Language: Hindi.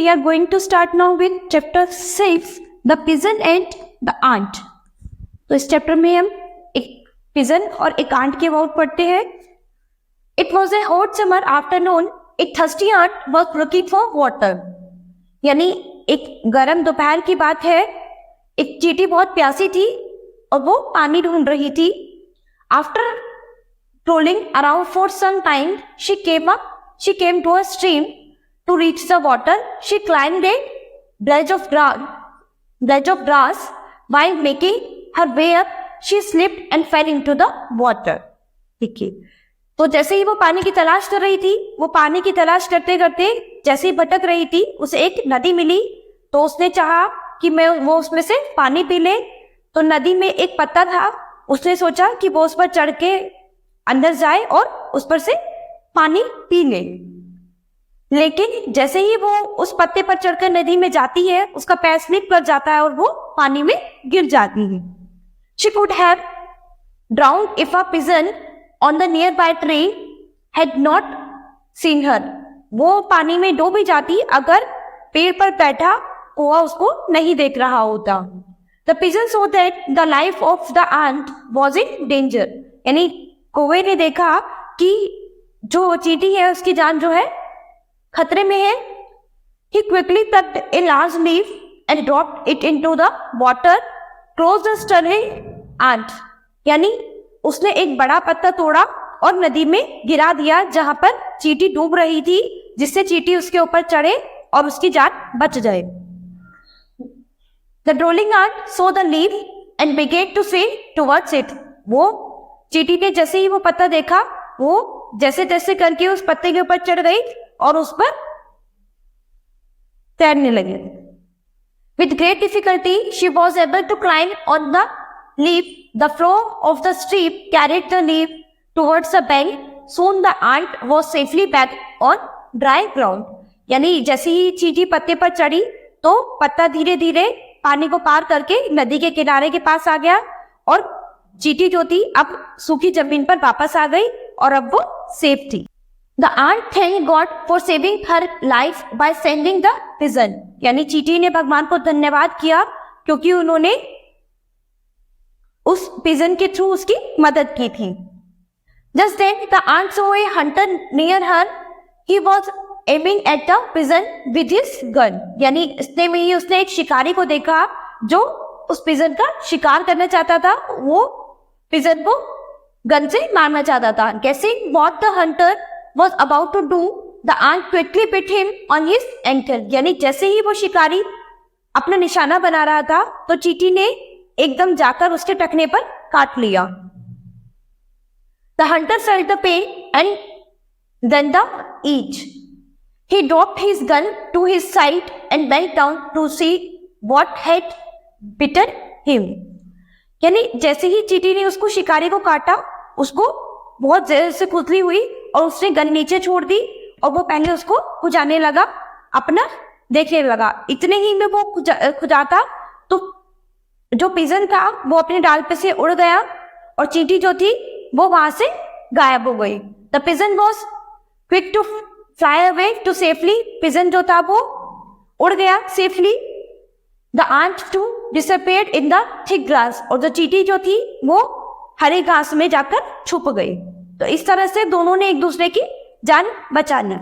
we are going to start now with chapter 6, the pigeon and the ant. तो इस चैप्टर में हम एक पिजन और एक आंट के अबाउट पढ़ते हैं. It was a hot summer afternoon. A thirsty ant was looking for water. यानी एक गर्म दोपहर की बात है. एक चींटी बहुत प्यासी थी और वो पानी ढूंढ रही थी. After strolling around for some time, she came to a stream. To reach the water, she climbed a bridge of grass. While making her way up, she slipped and fell into the water. ठीक है. तो जैसे ही वो पानी की तलाश कर रही थी, वो पानी की तलाश करते करते जैसे ही भटक रही थी, उसे एक नदी मिली. तो उसने चाहा कि वो उसमें से पानी पी ले. तो नदी में एक पत्ता था. उसने सोचा कि वो उस पर चढ़ के अंदर जाए और उस पर से पानी पी ले. लेकिन जैसे ही वो उस पत्ते पर चढ़कर नदी में जाती है, उसका पैर स्लिप कर जाता है और वो पानी में गिर जाती है. She could have drowned if a pigeon on the nearby tree had not seen her. वो पानी में डूब ही जाती अगर पेड़ पर बैठा कौवा उसको नहीं देख रहा होता. The pigeon saw that the life of the ant was in danger. यानी कौवे ने देखा कि जो चींटी है उसकी जान जो है खतरे में है. He quickly plucked a large leaf and dropped it into the water close the struggling ant. यानी उसने एक बड़ा पत्ता तोड़ा और नदी में गिरा दिया जहां पर चींटी डूब रही थी, जिससे चींटी उसके ऊपर चढ़े और उसकी जान बच जाए. The drowning ant saw the leaf and began to swim towards it. वो चींटी ने जैसे ही वो पत्ता देखा, वो जैसे तैसे करके उस पत्ते के ऊपर चढ़ गई और उस पर तैरने लगी. With great difficulty, she was able to climb on the leaf. The flow of the stream carried the leaf towards the bank. Soon the ant was safely back on dry ground. यानी जैसे ही चींटी पत्ते पर चढ़ी तो पत्ता धीरे धीरे पानी को पार करके नदी के किनारे के पास आ गया और चींटी जो थी अब सूखी जमीन पर वापस आ गई और अब वो सेफ थी. The ant thanked God for saving her life by sending the pigeon. यानी चींटी ने भगवान को धन्यवाद किया क्योंकि उन्होंने उस पिजन के थ्रू उसकी मदद की थी. Just then the ant saw a hunter near her. He was aiming at the pigeon with his gun. यानी इतने में ही उसने एक शिकारी को देखा जो उस पिजन का शिकार करना चाहता था. वो पिजन को गन से मारना चाहता था. Guessing what the hunter was about to do, the ant quickly bit him on his ankle. यानी जैसे ही वो शिकारी अपना निशाना बना रहा था तो चींटी ने एकदम जाकर उसके टखने पर काट लिया. The hunter felt the pain and then the itch. He dropped his gun to his side and bent down to see what had bitten him. यानी जैसे ही चींटी ने उसको शिकारी को काटा, उसको बहुत जोर से खुजली हुई और उसने गन नीचे छोड़ दी और वो पहले उसको खुजाने लगा, अपना देखने लगा. इतने ही में वो खुजाता तो जो पिजन था वो अपने डाल पे से उड़ गया और चींटी जो थी वो वहां से गायब हो गई. The pigeon was quick to fly away to safely. Pigeon जो था वो उड़ गया safely. The ant too disappeared in the thick grass. और जो चींटी जो थी वो हरे घास में जाकर छुप गई. तो इस तरह से दोनों ने एक दूसरे की जान बचाना.